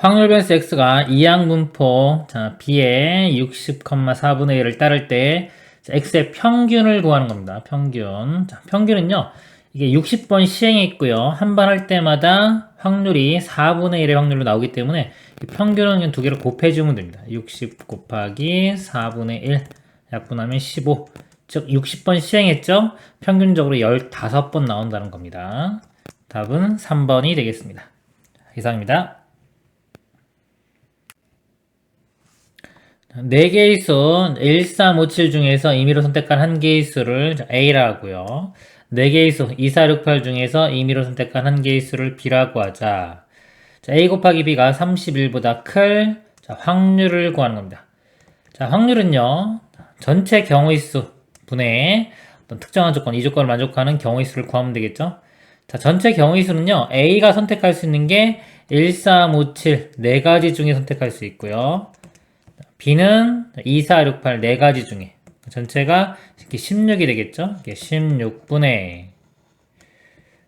확률 변수 x가 이항분포 b의 60,4분의 1을 따를 때 x의 평균을 구하는 겁니다. 평균. 평균은요. 이게 60번 시행에 있고요. 한 번 할 때마다 확률이 4분의 1의 확률로 나오기 때문에 평균은 두 개를 곱해주면 됩니다. 60 곱하기 4분의 1 약분하면 15. 즉 60번 시행했죠? 평균적으로 15번 나온다는 겁니다. 답은 3번이 되겠습니다. 이상입니다. 4개의 수 1, 3, 5, 7 중에서 임의로 선택한 한 개의 수를 A라고 하고요. 4개의 수 2, 4, 6, 8 중에서 임의로 선택한 한 개의 수를 B라고 하자. A 곱하기 B가 31보다 클 확률을 구하는 겁니다. 자, 확률은요. 전체 경우의 수 분의 어떤 특정한 조건, 이 조건을 만족하는 경우의 수를 구하면 되겠죠. 자, 전체 경우의 수는요. A가 선택할 수 있는 게 1, 3, 5, 7 4가지 중에 선택할 수 있고요. B는 2, 4, 6, 8 4가지 중에 전체가 16이 되겠죠? 16분의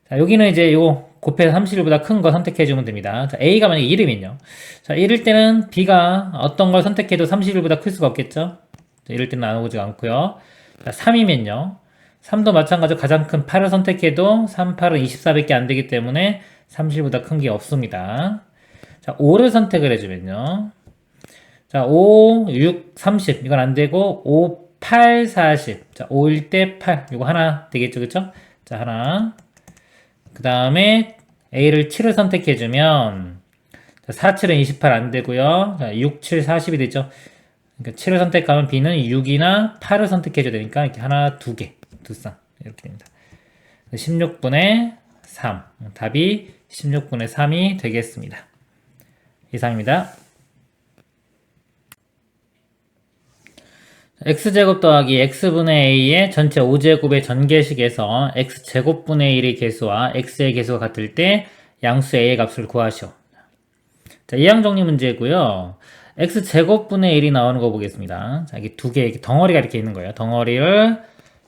자, 여기는 이제 요거 곱해서 31보다 큰 거 선택해주면 됩니다. 자, A가 만약에 1이면요. 자, 이럴 때는 B가 어떤 걸 선택해도 31보다 클 수가 없겠죠? 자, 이럴 때는 나오지 않고요. 자, 3이면요. 3도 마찬가지로 가장 큰 8을 선택해도 3, 8은 24밖에 안 되기 때문에 30보다 큰 게 없습니다. 자, 5를 선택을 해주면요. 자, 5, 6, 30. 이건 안 되고, 5, 8, 40. 자, 5일 때 8. 이거 하나 되겠죠, 그쵸? 자, 하나. 그 다음에 A를 7을 선택해주면, 4, 7은 28 안 되고요. 자, 6, 7, 40이 되죠. 그러니까 7을 선택하면 B는 6이나 8을 선택해줘야 되니까, 이렇게 하나, 두 개, 두 쌍. 이렇게 됩니다. 16분의 3. 답이 16분의 3이 되겠습니다. 이상입니다. x제곱 더하기 x분의 a의 전체 5제곱의 전개식에서 x제곱분의 1의 개수와 x의 개수가 같을 때 양수 a의 값을 구하시오. 자, 이항 정리 문제고요. x제곱분의 1이 나오는 거 보겠습니다. 자, 이게 두 개, 덩어리가 이렇게 있는 거예요. 덩어리를,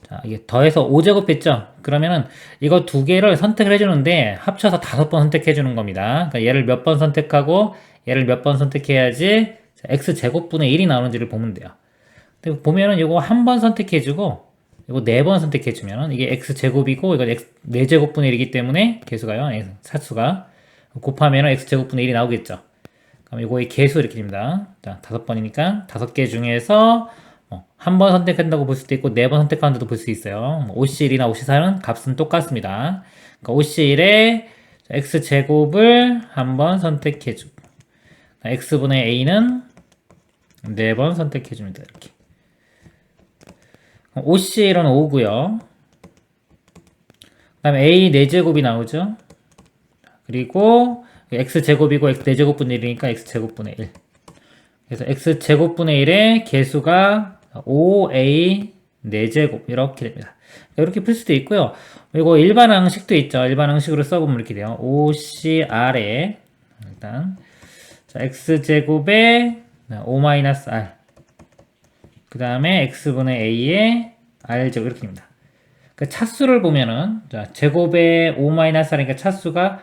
자, 이게 더해서 5제곱 했죠? 그러면은 이거 두 개를 선택을 해주는데 합쳐서 5번 선택해주는 겁니다. 그러니까 얘를 몇 번 선택하고 얘를 몇 번 선택해야지 x제곱분의 1이 나오는지를 보면 돼요. 보면은 이거 한 번 선택해주고 이거 4번 선택해주면 이게 x제곱이고 이거 4제곱분의 1이기 때문에 개수가요, 사수가 곱하면 x제곱분의 1이 나오겠죠. 그럼 이거의 개수 이렇게 됩니다. 자, 5번이니까 5개 중에서 한 번 선택한다고 볼 수도 있고 4번 선택한다고 볼 수 있어요. OC1이나 OC4는 값은 똑같습니다. 그러니까 OC1에 x제곱을 한 번 선택해주고 x분의 a는 4번 선택해줍니다. 이렇게 OC1은 5고요. 그 다음에 A 4제곱이 나오죠. 그리고 X제곱이고 X 4제곱분의 1이니까 X제곱분의 1. 그래서 X제곱분의 1의 개수가 5A 4제곱 이렇게 됩니다. 이렇게 풀 수도 있고요. 그리고 일반 항식도 있죠. 일반 항식으로 써보면 이렇게 돼요. OCR에 일단 자, X제곱에 O-R 그 다음에 x분의 a의 r제곱 이렇게 됩니다. 그 차수를 보면은 자, 제곱에 5-r이니까 차수가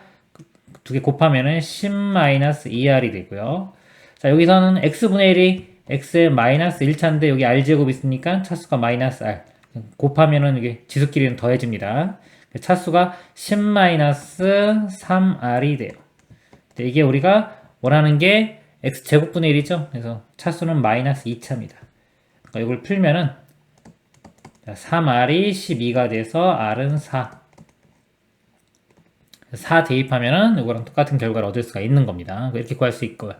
두 개 곱하면은 10-2r이 되고요. 자, 여기서는 x분의 1이 x의 마이너스 1차인데 여기 r제곱 있으니까 차수가 마이너스 r 곱하면은 이게 지수끼리는 더해집니다. 차수가 10-3r이 돼요. 이게 우리가 원하는 게 x제곱분의 1이죠. 그래서 차수는 마이너스 2차입니다. 이걸 풀면은 3r이 12가 돼서 r은 4 대입하면은 이거랑 똑같은 결과를 얻을 수가 있는 겁니다. 이렇게 구할 수 있고요.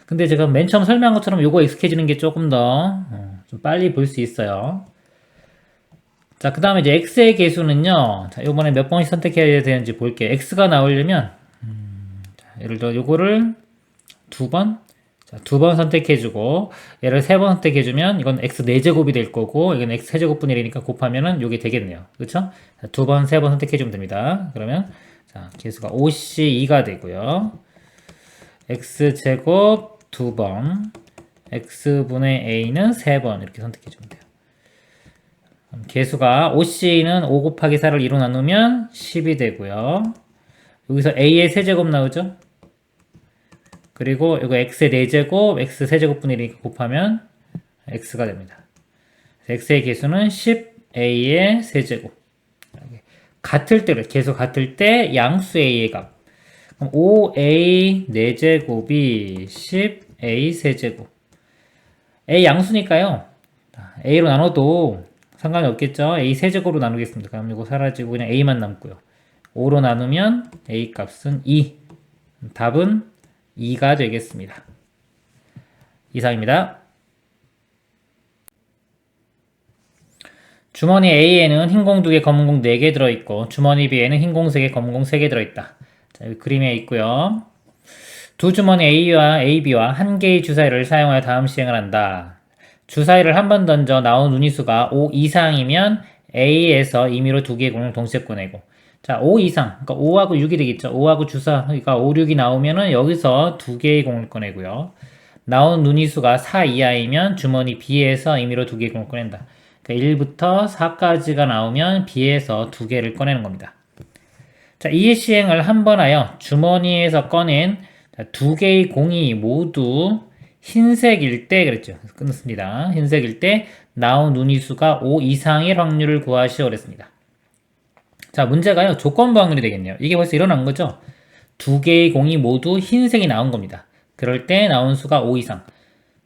근데 제가 맨 처음 설명한 것처럼 이거 익숙해지는 게 조금 더 좀 빨리 볼 수 있어요. 자, 그 다음에 이제 x의 개수는요. 자, 요번에 몇 번씩 선택해야 되는지 볼게요. x가 나오려면 자, 예를 들어 요거를 2번 자, 2번 선택해주고 얘를 3번 선택해주면 이건 x 4제곱이 될 거고 이건 x 세제곱분의 1이니까 곱하면은 이게 되겠네요. 그쵸? 자, 2번, 3번 선택해주면 됩니다. 그러면 자, 개수가 OC2가 되고요. x제곱 2번 x분의 a는 3번 이렇게 선택해주면 돼요. 개수가 OC는 5 곱하기 4를 2로 나누면 10이 되고요. 여기서 a의 세제곱 나오죠? 그리고 이거 x의 4제곱, x 세제곱분의 1이니까 곱하면 x가 됩니다. x의 개수는 10a의 세제곱. 같을 때, 계속 같을 때 양수 a의 값. 그럼 5a 4제곱이 10a 세제곱. a 양수니까요. a로 나눠도 상관이 없겠죠. a 세제곱으로 나누겠습니다. 그럼 이거 사라지고 그냥 a만 남고요. 5로 나누면 a 값은 2. 답은 2가 되겠습니다. 이상입니다. 주머니 A에는 흰 공 2개, 검은 공 4개 들어있고 주머니 B에는 흰 공 3개, 검은 공 3개 들어있다. 자, 여기 그림에 있고요. 두 주머니 A와 AB와 한 개의 주사위를 사용하여 다음 시행을 한다. 주사위를 한 번 던져 나온 운이수가 5 이상이면 A에서 임의로 두 개의 공을 동시에 꺼내고, 자, 5 이상, 그러니까 5하고 6이 되겠죠. 5하고 주사위가 5, 6이 나오면은 여기서 두 개의 공을 꺼내고요. 나온 운이수가 4 이하이면 주머니 B에서 임의로 두 개의 공을 꺼낸다. 그러니까 1부터 4까지가 나오면 B에서 두 개를 꺼내는 겁니다. 자, 이 시행을 한 번 하여 주머니에서 꺼낸 두 개의 공이 모두 흰색일 때, 그랬죠. 끊습니다. 흰색일 때 나온 운이수가 5 이상일 확률을 구하시오 그랬습니다. 자, 문제가요. 조건부 확률이 되겠네요. 이게 벌써 일어난 거죠. 두 개의 공이 모두 흰색이 나온 겁니다. 그럴 때 나온 수가 5 이상.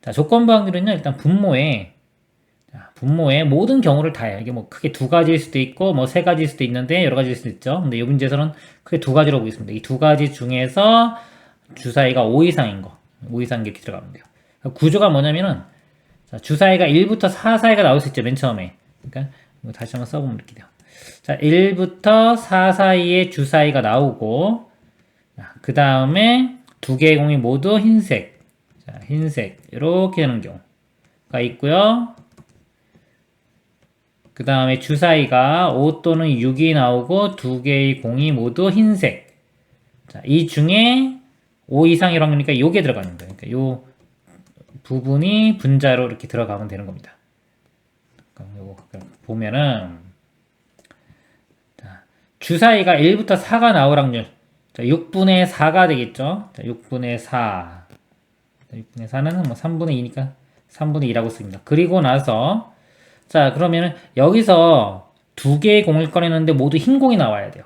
자, 조건부 확률은요. 일단 분모에 모든 경우를 다 해요. 이게 뭐 크게 두 가지일 수도 있고 뭐 세 가지일 수도 있는데 여러 가지일 수도 있죠. 근데 이 문제에서는 크게 두 가지로 보겠습니다. 이 두 가지 중에서 주사위가 5 이상인 거. 5 이상 이렇게 들어가면 돼요. 구조가 뭐냐면은 주사위가 1부터 4 사이가 나올 수 있죠. 맨 처음에. 그러니까 이거 다시 한번 써보면 이렇게 돼요. 자, 1부터 4 사이에 주사위가 나오고, 그 다음에 두 개의 공이 모두 흰색. 자, 흰색. 이렇게 되는 경우가 있고요. 그 다음에 주사위가 5 또는 6이 나오고 두 개의 공이 모두 흰색. 자, 이 중에 5 이상일 확률이니까 요게 들어가는 거예요. 그러니까 요 부분이 분자로 이렇게 들어가면 되는 겁니다. 요거 보면은 주사위가 1부터 4가 나올 확률. 자, 6분의 4가 되겠죠. 자, 6분의 4. 자, 6분의 4는 뭐 3분의 2니까 3분의 2라고 씁니다. 그리고 나서 자, 그러면은 여기서 두 개의 공을 꺼내는데 모두 흰 공이 나와야 돼요.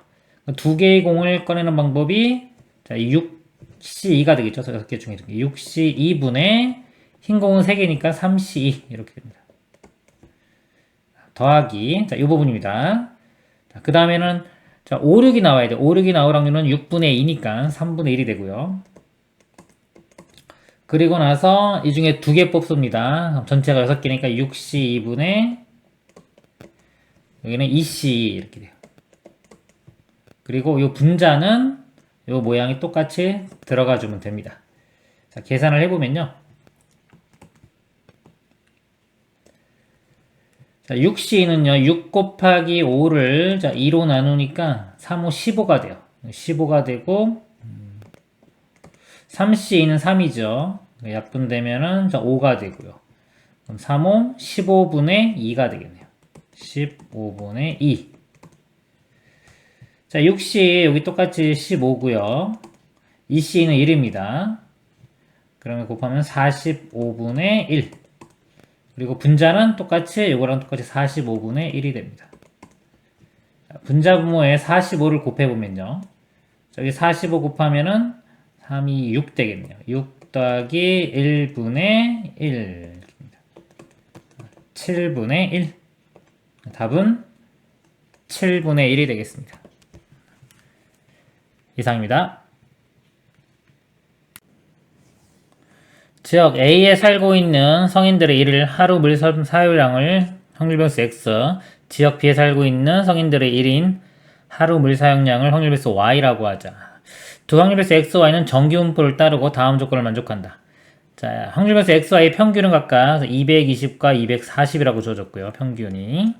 두 개의 공을 꺼내는 방법이 자, 6C2가 되겠죠. 6개 중에 6C2분의 흰 공은 3개니까 3C2 이렇게 됩니다. 더하기 자, 이 부분입니다. 자, 그 다음에는 자, 5, 6이 나와야 돼요. 5, 6이 나올 확률은 6분의 2니까 3분의 1이 되고요. 그리고 나서 이 중에 두 개 뽑습니다. 전체가 6개니까 6C2분의 여기는 2C 이렇게 돼요. 그리고 이 분자는 이 모양이 똑같이 들어가 주면 됩니다. 자, 계산을 해보면요. 자, 6C는요, 6 곱하기 5를 자, 2로 나누니까 3, 5, 15가 돼요. 15가 되고, 3C는 3이죠. 약분되면은 5가 되고요. 그럼 3, 5, 15분의 2가 되겠네요. 15분의 2. 자, 6C, 여기 똑같이 15고요. 2C는 1입니다. 그러면 곱하면 45분의 1. 그리고 분자는 똑같이 이거랑 똑같이 45분의 1이 됩니다. 자, 분자 분모에 45를 곱해보면요. 저기 45 곱하면은 3, 2, 6 되겠네요. 6 더하기 1분의 1. 7분의 1. 답은 7분의 1이 되겠습니다. 이상입니다. 지역 A에 살고 있는 성인들의 일일 하루 물 사용량을 확률변수 X, 지역 B에 살고 있는 성인들의 1인 하루 물 사용량을 확률변수 Y라고 하자. 두 확률변수 X, Y는 정기분포를 따르고 다음 조건을 만족한다. 자, 확률변수 X, Y의 평균은 각각 220과 240이라고 주어졌고요. 평균이.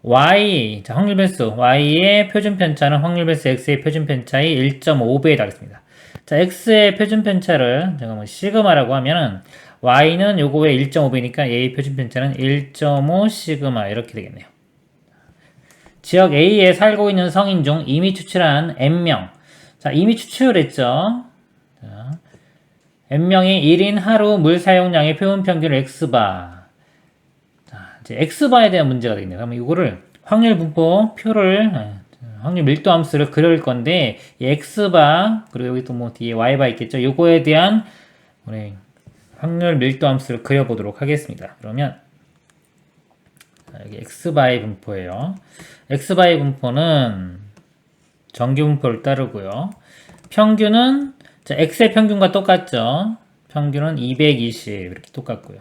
Y, 자, 확률변수 Y의 표준 편차는 확률변수 X의 표준 편차의 1.5배에 달했습니다. 자, X의 표준 편차를 제가 뭐 시그마라고 하면은 Y는 요거의 1.5배니까 A의 표준 편차는 1.5 시그마 이렇게 되겠네요. 지역 A에 살고 있는 성인 중 이미 추출한 N명. 자, 이미 추출을 했죠. 자, n명의 1인 하루 물 사용량의 표본 평균을 x바. 자, 이제 x바에 대한 문제가 되겠네요. 그러면 이거를 확률 분포 표를 확률 밀도 함수를 그릴 건데 이 x바 그리고 여기 또 뭐 뒤에 y바 있겠죠. 요거에 대한 우리 확률 밀도 함수를 그려보도록 하겠습니다. 그러면 여기 x바의 분포예요. x바의 분포는 정규 분포를 따르고요. 평균은 자, x의 평균과 똑같죠. 평균은 220 이렇게 똑같고요.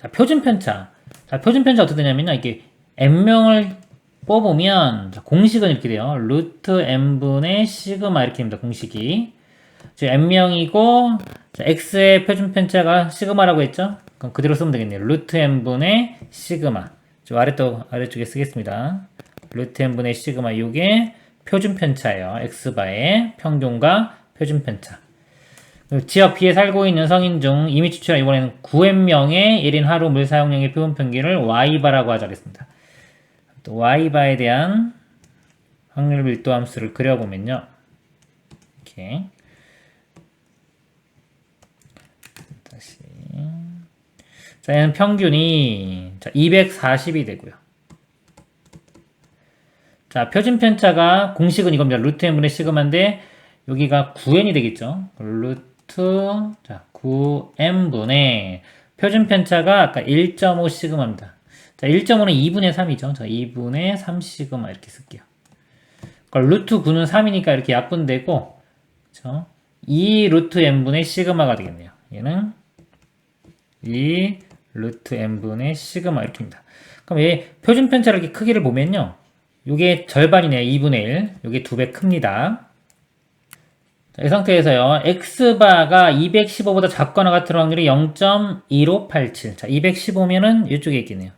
자, 표준 편차. 자, 표준 편차 어떻게 되냐면요. 이게 n명을 뽑으면 자, 공식은 이렇게 돼요. 루트 n분의 시그마 이렇게 됩니다. 공식이. 지금 n명이고 자, x의 표준 편차가 시그마라고 했죠. 그럼 그대로 쓰면 되겠네요. 루트 n분의 시그마. 아래쪽에 쓰겠습니다. 루트 n분의 시그마 이게 표준 편차예요. x바의 평균과 표준 편차. 지역 B에 살고 있는 성인 중 이미 추출한 이번에는 9n명의 1인 하루 물 사용량의 표본 평균을 y바라고 하자 그랬습니다. 또 y바에 대한 확률 밀도 함수를 그려보면요. 이렇게 다시 자, 얘는 평균이 240이 되고요. 자, 표준 편차가 공식은 이겁니다. 루트 n분의 시그마인데 여기가 9n이 되겠죠. 루트 9n분의 표준 편차가 아까 1.5 시그마입니다. 자, 1.5는 2분의 3이죠. 자, 2분의 3 시그마 이렇게 쓸게요. 그러니까 루트 9는 3이니까 이렇게 약분되고 그렇죠? 2 루트 n분의 시그마가 되겠네요. 얘는 2 루트 n분의 시그마 이렇게입니다. 그럼 얘 표준 편차를 이렇게 크기를 보면요. 요게 절반이네요. 2분의 1. 요게 2배 큽니다. 자, 이 상태에서요. x바가 215보다 작거나 같은 확률이 0.1587. 자, 215면은 이쪽에 있겠네요.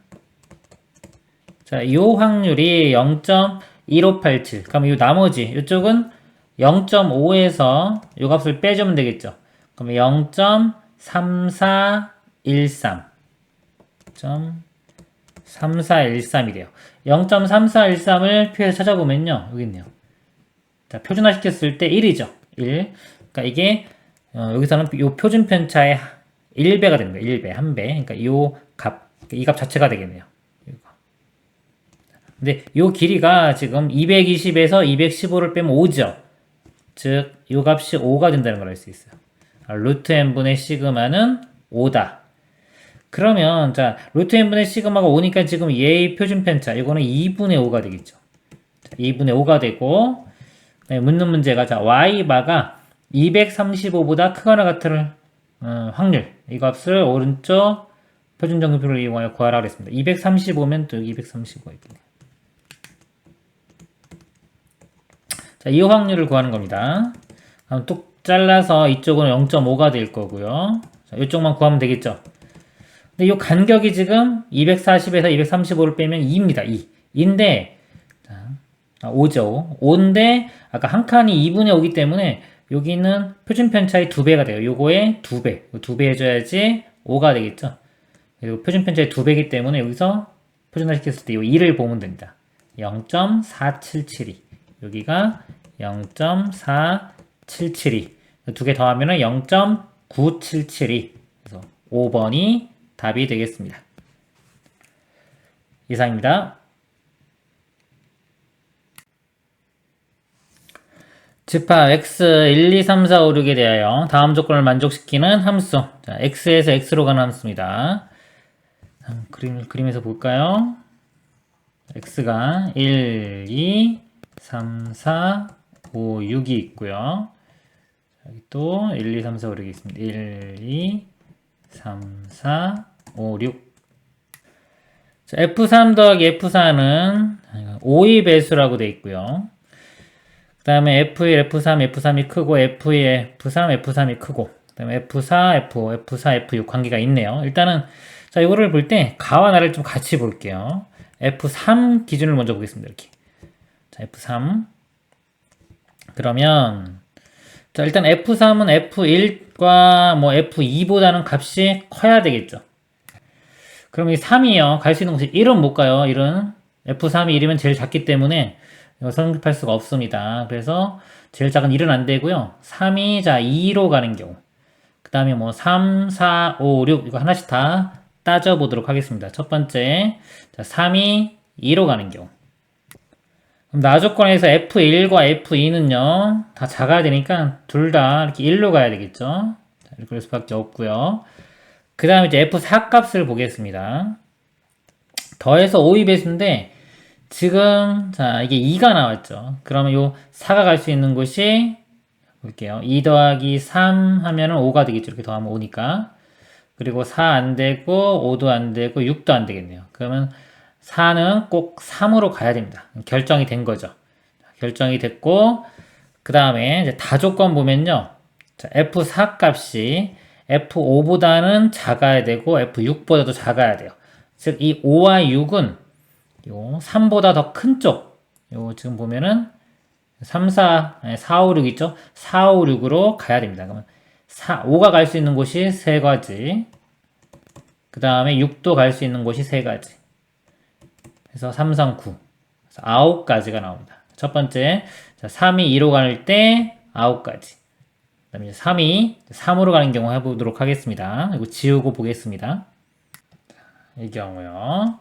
자, 요 확률이 0.1587. 그럼 요 나머지 이쪽은 0.5에서 요 값을 빼주면 되겠죠. 그럼 0.3413. 3413이 돼요. 0.3413을 표에서 찾아보면요. 여기 있네요. 자, 표준화 시켰을 때 1이죠. 1. 그러니까 이게 여기서는 요 표준 편차의 1배가 됩니다. 1배, 1배. 그러니까 이 값 자체가 되겠네요. 근데 요 길이가 지금 220에서 215를 빼면 5죠. 즉, 요 값이 5가 된다는 걸 알 수 있어요. 루트 n분의 시그마는 5다. 그러면 자 루트 n분의 시그마가 5니까 지금 얘의 표준 편차 이거는 2분의 5가 되겠죠. 자, 2분의 5가 되고 묻는 문제가 자 y바가 235보다 크거나 같은 확률 이 값을 오른쪽 표준 정규표를 이용하여 구하라 그랬습니다. 235면 또 여기 235가 있겠네요. 자, 이 확률을 구하는 겁니다. 그럼 뚝 잘라서 이쪽은 0.5가 될 거고요. 자, 이쪽만 구하면 되겠죠. 근데 이 간격이 지금 240에서 235를 빼면 2입니다. 2. 2인데, 5죠. 5인데, 아까 한 칸이 2분의 5기 때문에 여기는 표준 편차의 2배가 돼요. 요거의 2배. 2배 해줘야지 5가 되겠죠. 그리고 표준 편차의 2배이기 때문에 여기서 표준화 시켰을 때 이 2를 보면 됩니다. 0.4772. 여기가 0.4772. 두 개 더하면 0.9772. 그래서 5번이 답이 되겠습니다. 이상입니다. 집합 x 1, 2, 3, 4, 5, 6에 대하여 다음 조건을 만족시키는 함수. 자, x에서 x로 가는 함수입니다. 그림에서 볼까요? x가 1, 2, 3, 4, 5, 6이 있고요. 여기 또 1, 2, 3, 4, 5, 6이 있습니다. 1, 2, 3, 4, 5, 6. 자, F3 더하기 F4는 5의 배수라고 되어 있고요. 그 다음에 F1, F3, F3이 크고 F2, F3, F3이 크고 그 다음에 F4, F5, F4, F6 관계가 있네요. 일단은 자 이거를 볼 때 가와 나를 좀 같이 볼게요. F3 기준을 먼저 보겠습니다. 이렇게 자 F3 그러면 자 일단 F3은 F1과 뭐 F2보다는 값이 커야 되겠죠. 그럼 이 3이요. 갈 수 있는 곳이 1은 못 가요. 1은 F3이 1이면 제일 작기 때문에 이거 성립할 수가 없습니다. 그래서 제일 작은 1은 안 되고요. 3이 자 2로 가는 경우. 그 다음에 뭐 3, 4, 5, 6 이거 하나씩 다 따져보도록 하겠습니다. 첫 번째, 자 3이 2로 가는 경우. 그럼 나조건에서 F1과 F2는요 다 작아야 되니까 둘 다 이렇게 1로 가야 되겠죠. 자, 이렇게 될 수밖에 없고요. 그 다음에 이제 F4 값을 보겠습니다. 더해서 5의 배수인데 지금 자 이게 2가 나왔죠. 그러면 요 4가 갈 수 있는 곳이 볼게요. 2 더하기 3 하면은 5가 되겠죠. 이렇게 더하면 5니까. 그리고 4 안 되고 5도 안 되고 6도 안 되겠네요. 그러면 4는 꼭 3으로 가야 됩니다. 결정이 된 거죠. 결정이 됐고 그 다음에 이제 다조건 보면요. 자, F4 값이 F5보다는 작아야 되고 F6보다도 작아야 돼요. 즉 이 5와 6은 요 3보다 더 큰 쪽. 요 지금 보면은 3, 4, 4, 5, 6 있죠? 4, 5, 6으로 가야 됩니다. 그러면 5가 갈 수 있는 곳이 3가지. 그 다음에 6도 갈 수 있는 곳이 3가지. 그래서 3, 3, 9. 그래서 9가지가 나옵니다. 첫 번째, 자, 3이 2로 갈 때 9가지. 그 다음에 3이 3으로 가는 경우 해보도록 하겠습니다. 이거 지우고 보겠습니다. 이 경우요.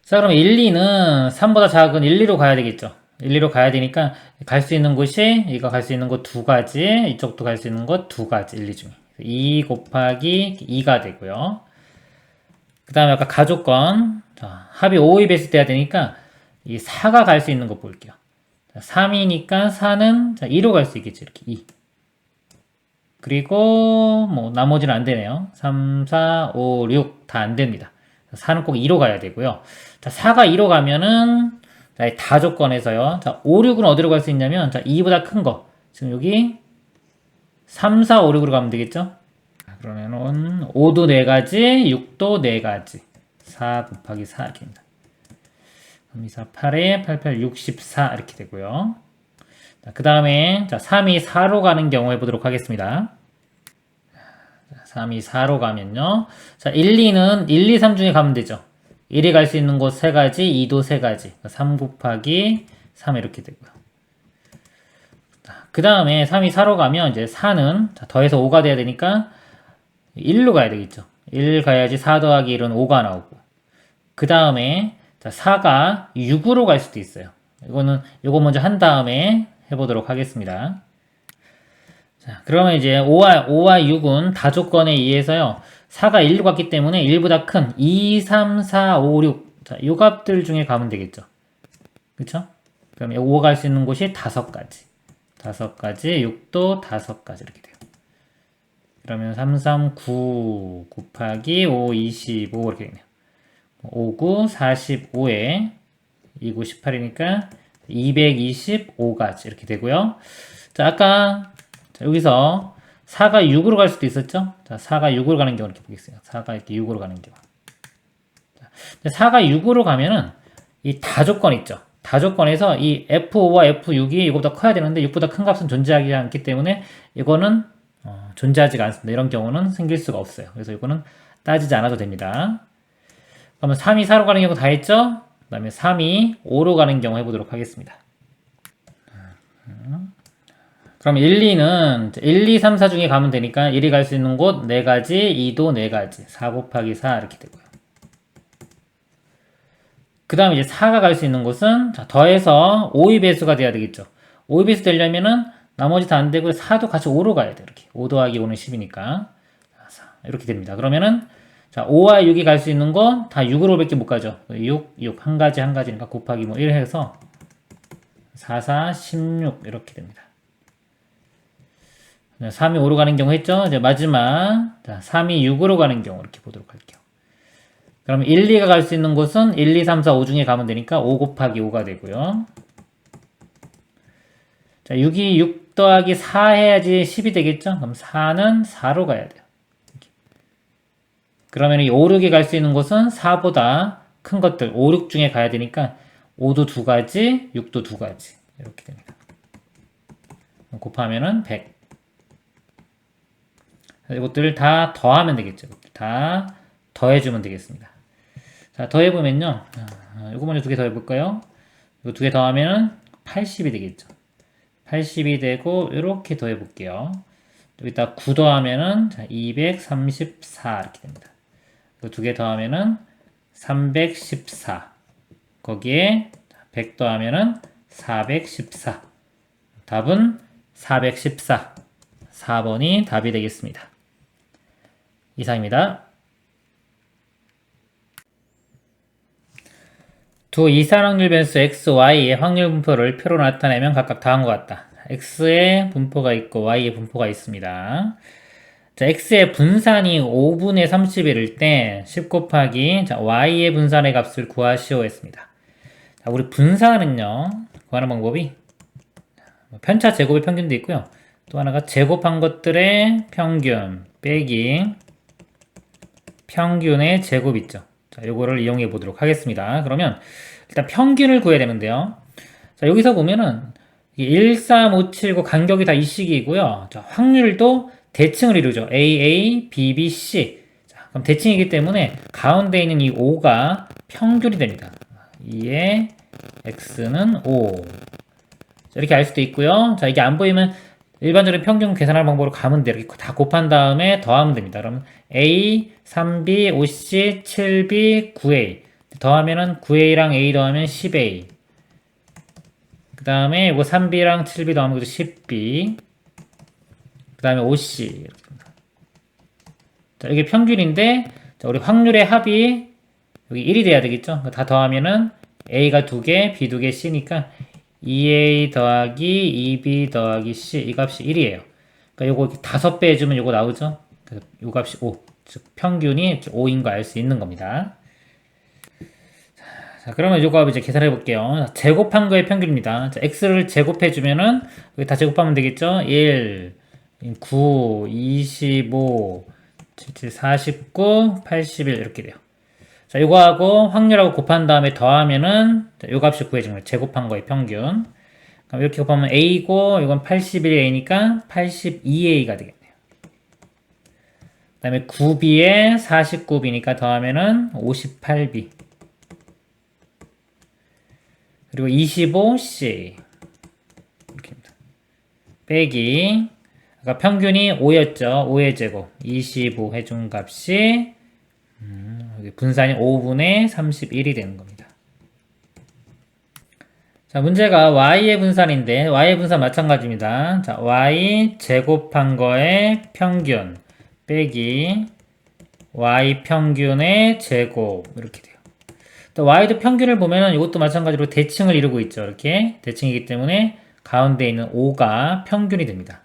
자, 그럼 1, 2는 3보다 작은 1, 2로 가야 되겠죠. 1, 2로 가야 되니까 갈 수 있는 곳이 이거 갈 수 있는 곳 2가지, 이쪽도 갈 수 있는 곳 2가지, 1, 2 중에. 2 곱하기 2가 되고요. 그 다음에 아까 가조건, 자, 합이 5의 배수 돼야 되니까 이 4가 갈 수 있는 거 볼게요. 3이니까 4는 자, 2로 갈 수 있겠죠. 이렇게 2. 그리고 뭐 나머지는 안 되네요. 3, 4, 5, 6 다 안 됩니다. 4는 꼭 2로 가야 되고요. 자, 4가 2로 가면은 자, 다조건에서요. 자, 5, 6은 어디로 갈 수 있냐면 자, 2보다 큰 거. 지금 여기 3, 4, 5, 6으로 가면 되겠죠? 그러면은 5도 4가지, 6도 4가지. 4 곱하기 4 이렇게 됩니다. 3, 2, 4, 8에 8, 8, 64 이렇게 되고요. 그 다음에 3이 4로 가는 경우 해보도록 하겠습니다. 3이 4로 가면요. 자, 1, 2는 1, 2, 3 중에 가면 되죠. 1이 갈 수 있는 곳 3가지, 2도 3가지. 3 곱하기 3 이렇게 되고요. 그 다음에 3이 4로 가면 이제 4는 자, 더해서 5가 돼야 되니까 1로 가야 되겠죠. 1 가야지 4 더하기 1은 5가 나오고. 그 다음에 4가 6으로 갈 수도 있어요. 요거 먼저 한 다음에 해보도록 하겠습니다. 자, 그러면 이제 5와 6은 다조건에 의해서요. 4가 1로 갔기 때문에 1보다 큰 2, 3, 4, 5, 6. 자, 요 값들 중에 가면 되겠죠. 그쵸? 그럼 5가 갈 수 있는 곳이 5가지. 5가지, 6도 5가지 이렇게 돼요. 그러면 3, 3, 9 곱하기 5, 25 이렇게 되네요. 5, 9, 45에 2, 9, 18이니까 225가지 이렇게 되고요. 자, 아까 자, 여기서 4가 6으로 갈 수도 있었죠? 자, 4가 6으로 가는 경우 이렇게 보겠어요. 4가 이렇게 6으로 가는 경우. 자, 4가 6으로 가면은 이 다조건 있죠? 다조건에서 이 F5와 F6이 이거보다 커야 되는데 6보다 큰 값은 존재하지 않기 때문에 이거는 존재하지가 않습니다. 이런 경우는 생길 수가 없어요. 그래서 이거는 따지지 않아도 됩니다. 그러면 3이 4로 가는 경우 다 했죠? 그 다음에 3이 5로 가는 경우 해보도록 하겠습니다. 그럼 1, 2는 1, 2, 3, 4 중에 가면 되니까 1이 갈 수 있는 곳 4가지, 2도 4가지, 4 곱하기 4 이렇게 되고요. 그 다음에 이제 4가 갈 수 있는 곳은 자, 더해서 5의 배수가 돼야 되겠죠. 5의 배수 되려면은 나머지 다 안 되고 4도 같이 5로 가야 돼요. 이렇게 5 더하기 5는 10이니까 이렇게 됩니다. 그러면은 자 5와 6이 갈 수 있는 건 다 6으로 밖에 못 가죠. 6, 6 한 가지니까 곱하기 뭐 1 해서 4, 4, 16 이렇게 됩니다. 3이 5로 가는 경우 했죠? 이제 마지막 자, 3이 6으로 가는 경우 이렇게 보도록 할게요. 그럼 1, 2가 갈 수 있는 곳은 1, 2, 3, 4, 5 중에 가면 되니까 5 곱하기 5가 되고요. 자, 6이 6 더하기 4 해야지 10이 되겠죠? 그럼 4는 4로 가야 돼요. 이렇게. 그러면 이 5, 6이 갈 수 있는 곳은 4보다 큰 것들 5, 6 중에 가야 되니까 5도 2가지, 6도 2가지 이렇게 됩니다. 곱하면은 100. 이것들을 다 더하면 되겠죠. 다 더해주면 되겠습니다. 자, 더해보면요. 이거 먼저 2개 더해볼까요? 이거 두 개 더하면은 80이 되겠죠. 80이 되고 이렇게 더해 볼게요. 여기다 9 더하면은 234 이렇게 됩니다. 이거 두 개 더하면은 314. 거기에 100 더하면은 414. 답은 414. 4번이 답이 되겠습니다. 이상입니다. 두 이산확률 변수 x, y의 확률 분포를 표로 나타내면 각각 다음과 같다. x의 분포가 있고 y의 분포가 있습니다. 자, x의 분산이 5분의 31일 때 10 곱하기 y의 분산의 값을 구하시오 했습니다. 자, 우리 분산은요, 구하는 방법이 편차 제곱의 평균도 있고요. 또 하나가 제곱한 것들의 평균 빼기 평균의 제곱 있죠. 자, 요거를 이용해 보도록 하겠습니다. 그러면 일단 평균을 구해야 되는데요. 자, 여기서 보면은 1, 3, 5, 7, 9 간격이 다 이 식이고요. 자, 확률도 대칭을 이루죠. A, A, B, B, C. 자, 그럼 대칭이기 때문에 가운데 있는 이 5가 평균이 됩니다. 2의 X는 5. 자, 이렇게 알 수도 있고요. 자, 이게 안 보이면 일반적인 평균 계산할 방법으로 가면 돼요. 이렇게 다 곱한 다음에 더하면 됩니다. 그러면 A, 3B, 5C, 7B, 9A. 더하면은 9A랑 A 더하면 10A. 그 다음에 이거 3B랑 7B 더하면 10B. 그 다음에 5C. 자, 이게 평균인데, 자, 우리 확률의 합이 여기 1이 돼야 되겠죠? 다 더하면은 A가 2개, B 2개, C니까 2A 더하기 2B 더하기 C. 이 값이 1이에요. 그러니까 요거 5배 해주면 요거 나오죠? 그래서 요 값이 5. 즉, 평균이 5인 거 알 수 있는 겁니다. 자, 그러면 요거 이제 계산해 볼게요. 제곱한 거의 평균입니다. 자, x를 제곱해 주면은 여기 다 제곱하면 되겠죠? 1, 9, 25, 77, 49, 81 이렇게 돼요. 자, 요거하고 확률하고 곱한 다음에 더하면은 자, 요 값이 구해지는 거예요. 제곱한 거의 평균. 그럼 이렇게 곱하면 a고 이건 81a니까 82a가 되겠네요. 그 다음에 9b에 49b니까 더하면은 58b. 그리고 25C 이렇게입니다. 빼기 아까 평균이 5였죠. 5의 제곱 25 해준 값이 여기 분산이 5분의 31이 되는 겁니다. 자, 문제가 y의 분산인데 y의 분산 마찬가지입니다. 자, y 제곱한 거의 평균 빼기 y 평균의 제곱 이렇게 돼요. 또 y도 평균을 보면은 이것도 마찬가지로 대칭을 이루고 있죠. 이렇게 대칭이기 때문에 가운데 있는 5가 평균이 됩니다.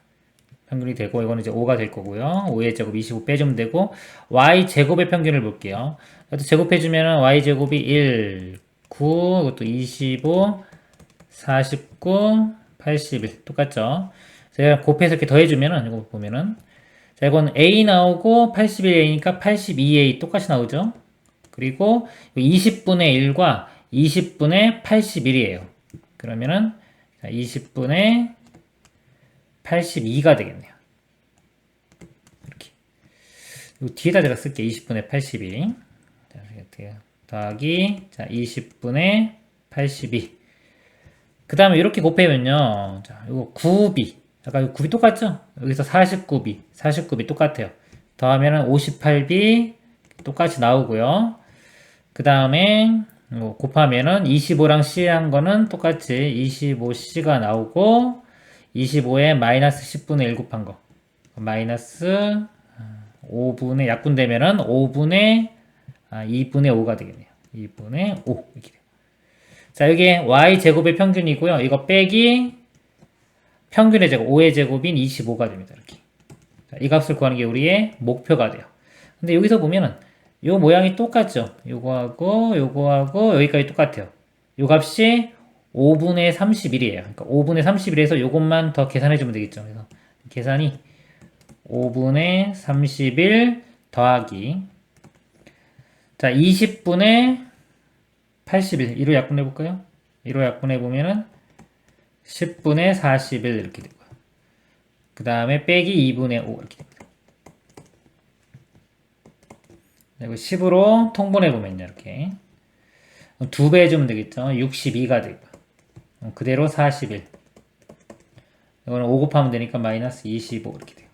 평균이 되고 이거는 이제 5가 될 거고요. 5의 제곱 25 빼주면 되고 y 제곱의 평균을 볼게요. 이것도 제곱해주면은 y 제곱이 1, 9, 이것도 25, 49, 81 똑같죠. 제가 곱해서 이렇게 더해주면은 이거 보면은 자, 이건 a 나오고 81a니까 82a 똑같이 나오죠. 그리고 20분의 1과 20분의 81이에요. 그러면은 20분의 82가 되겠네요. 이렇게. 뒤에다 제가 쓸게. 20분의 82. 자, 이렇게 더하기 20분의 82. 그 다음에 이렇게 곱하면요. 자, 이거 9b. 아까 9b 똑같죠? 여기서 49b. 49b 똑같아요. 더하면은 58b 똑같이 나오고요. 그 다음에 곱하면은 25랑 C 한 거는 똑같이 25C가 나오고 25에 마이너스 10분의 1 곱한 거 마이너스 5분의 약분되면은 5분의 2분의 5가 되겠네요. 2분의 5 이렇게 돼요. 자, 이게 y 제곱의 평균이고요. 이거 빼기 평균의 제곱 5의 제곱인 25가 됩니다. 이렇게. 자, 이 값을 구하는 게 우리의 목표가 돼요. 근데 여기서 보면은 요 모양이 똑같죠? 요거하고 여기까지 똑같아요. 요 값이 5분의 31이에요. 그러니까 5분의 31에서 요것만 더 계산해주면 되겠죠. 그래서 계산이 5분의 31 더하기 자 20분의 81 1로 약분해볼까요? 1로 약분해보면은 10분의 41 이렇게 되고요. 그 다음에 빼기 2분의 5 이렇게 됩니다. 그리고 10으로 통분해보면요, 이렇게. 2배 해주면 되겠죠. 62가 되고. 그대로 41. 이거는 5 곱하면 되니까 마이너스 25 이렇게 돼요.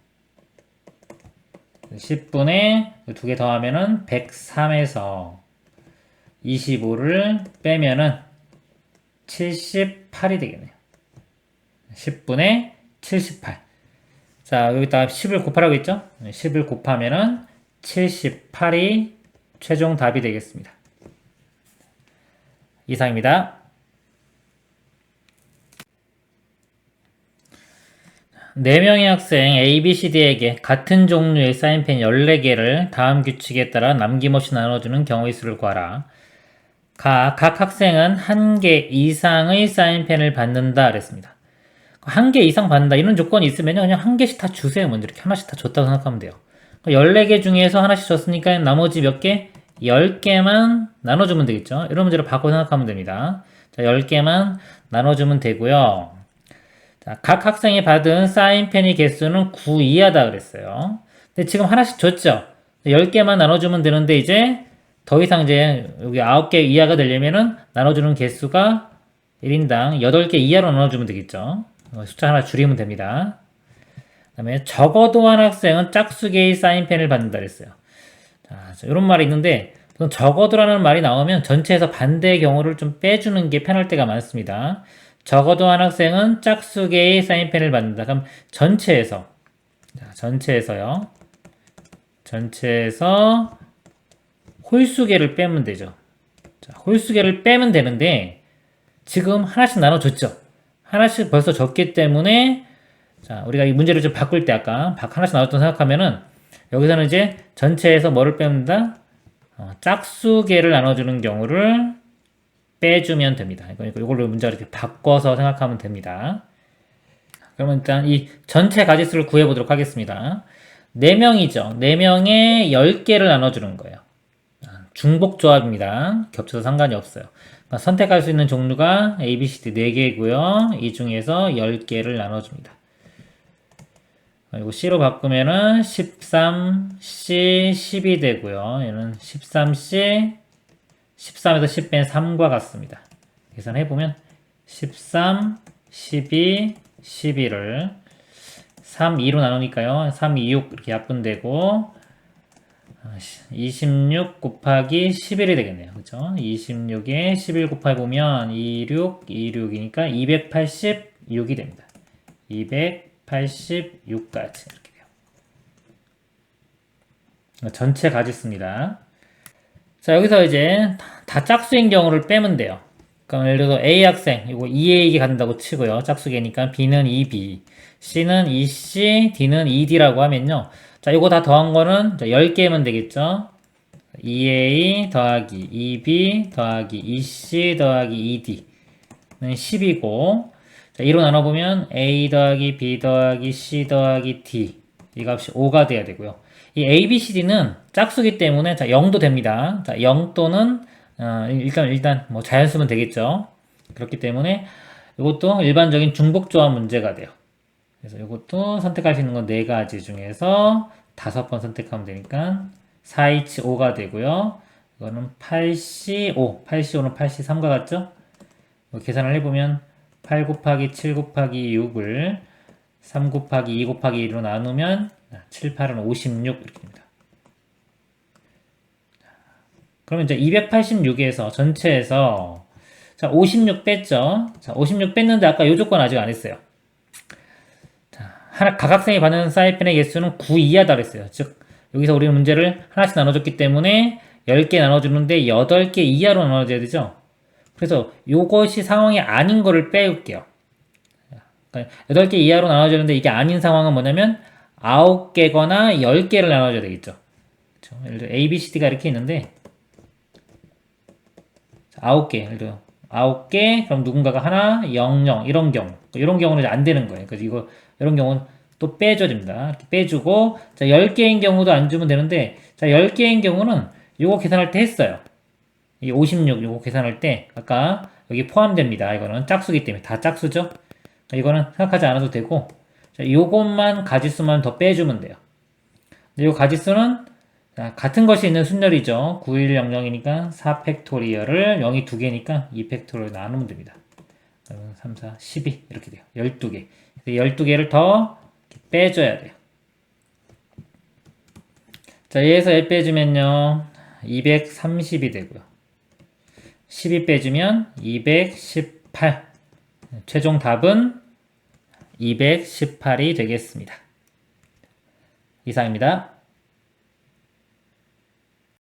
10분의 두 개 더하면은 103에서 25를 빼면은 78이 되겠네요. 10분의 78. 자, 여기다가 10을 곱하라고 했죠? 10을 곱하면은 78이 최종 답이 되겠습니다. 이상입니다. 4명의 학생 A, B, C, D에게 같은 종류의 사인펜 14개를 다음 규칙에 따라 남김없이 나눠주는 경우의 수를 구하라. 각 학생은 1개 이상의 사인펜을 받는다 그랬습니다. 1개 이상 받는다 이런 조건이 있으면 그냥 1개씩 다 주세요. 먼저 이렇게 하나씩 다 줬다고 생각하면 돼요. 14개 중에서 하나씩 줬으니까 나머지 몇 개? 10개만 나눠주면 되겠죠. 이런 문제를 바꿔 생각하면 됩니다. 자, 10개만 나눠주면 되고요. 자, 각 학생이 받은 사인펜의 개수는 9 이하다 그랬어요. 근데 지금 하나씩 줬죠. 10개만 나눠주면 되는데 이제 더 이상 이제 여기 9개 이하가 되려면은 나눠주는 개수가 1인당 8개 이하로 나눠주면 되겠죠. 숫자 하나 줄이면 됩니다. 그 다음에 적어도 한 학생은 짝수개의 사인펜을 받는다 그랬어요. 자, 이런 말이 있는데 적어도라는 말이 나오면 전체에서 반대의 경우를 좀 빼주는 게 편할 때가 많습니다. 적어도 한 학생은 짝수개의 사인펜을 받는다. 그럼 전체에서 자, 전체에서요. 전체에서 홀수개를 빼면 되죠. 자, 홀수개를 빼면 되는데 지금 하나씩 나눠줬죠. 하나씩 벌써 줬기 때문에 자, 우리가 이 문제를 좀 바꿀 때 아까 하나씩 나눴던 생각하면은 여기서는 이제 전체에서 뭐를 빼는다? 짝수개를 나눠주는 경우를 빼주면 됩니다. 이걸로 문제를 이렇게 바꿔서 생각하면 됩니다. 그러면 일단 이 전체 가지수를 구해보도록 하겠습니다. 4명이죠. 4명에 10개를 나눠주는 거예요. 중복조합입니다. 겹쳐서 상관이 없어요. 선택할 수 있는 종류가 A, B, C, D 4개고요. 이 중에서 10개를 나눠줍니다. 그리고 C로 바꾸면은 13C, 10이 되고요. 얘는 13C, 13에서 10 빼면 3과 같습니다. 계산해보면 13, 12, 12를 3, 2로 나누니까요. 3, 2, 6 이렇게 약분되고 26 곱하기 11이 되겠네요. 그죠? 26에 11 곱해보면 26, 26이니까 286이 됩니다. 286까지 이렇게 돼요. 전체 가지수입니다. 자, 여기서 이제 다 짝수인 경우를 빼면 돼요. 그럼 예를 들어서 A 학생, 이거 2A에게 간다고 치고요. 짝수계니까 B는 2B, C는 2C, D는 2D라고 하면요. 자, 이거 다 더한 거는 10개면 되겠죠. 2A 더하기 2B 더하기 2C 더하기 2D는 10이고, 자, 2로 나눠보면 A 더하기 B 더하기 C 더하기 D, 이 값이 5가 돼야 되고요. 이 A, B, C, D는 짝수기 때문에 자 0도 됩니다. 자 0 또는 일단 뭐 자연수면 되겠죠. 그렇기 때문에 이것도 일반적인 중복조합 문제가 돼요. 그래서 이것도 선택할 수 있는 건 4가지 중에서 5번 선택하면 되니까 4H5가 되고요. 이거는 8C5, 8C5는 8C3과 같죠? 계산을 해보면 8 곱하기 7 곱하기 6을 3 곱하기 2 곱하기 1로 나누면 7, 8은 56 이렇게 됩니다. 그러면 이제 286에서 전체에서 자 56 뺐죠. 자 56 뺐는데 아까 요 조건 아직 안 했어요. 자, 각 학생이 받는 사인펜의 개수는 9 이하다 그랬어요. 즉 여기서 우리는 문제를 하나씩 나눠줬기 때문에 10개 나눠주는데 8개 이하로 나눠줘야 되죠. 그래서 요것이 상황이 아닌 거를 빼올게요. 그러니까 8개 이하로 나눠주는데 이게 아닌 상황은 뭐냐면 9개거나 10개를 나눠줘야 되겠죠. 그렇죠? 예를 들어 A, B, C, D가 이렇게 있는데 9개, 예를 들어 9개, 그럼 누군가가 하나, 0, 0 이런 경우는 이제 안 되는 거예요. 그래서 이런 경우는 또 빼줘야 됩니다. 이렇게 빼주고 자 10개인 경우도 안 주면 되는데 자 10개인 경우는 요거 계산할 때 했어요. 이 56 요거 계산할 때 아까 여기 포함됩니다. 이거는 짝수기 때문에 다 짝수죠. 이거는 생각하지 않아도 되고 자, 요것만 가지수만 더 빼주면 돼요. 이 가지수는 자, 같은 것이 있는 순열이죠. 9100이니까 4팩토리얼을 0이 2개니까 2팩토리얼 나누면 됩니다. 3, 4, 12 이렇게 돼요. 12개. 12개를 더 빼줘야 돼요. 자, 얘에서 1 빼주면요. 230이 되고요. 12 빼주면 218. 최종 답은 218이 되겠습니다. 이상입니다.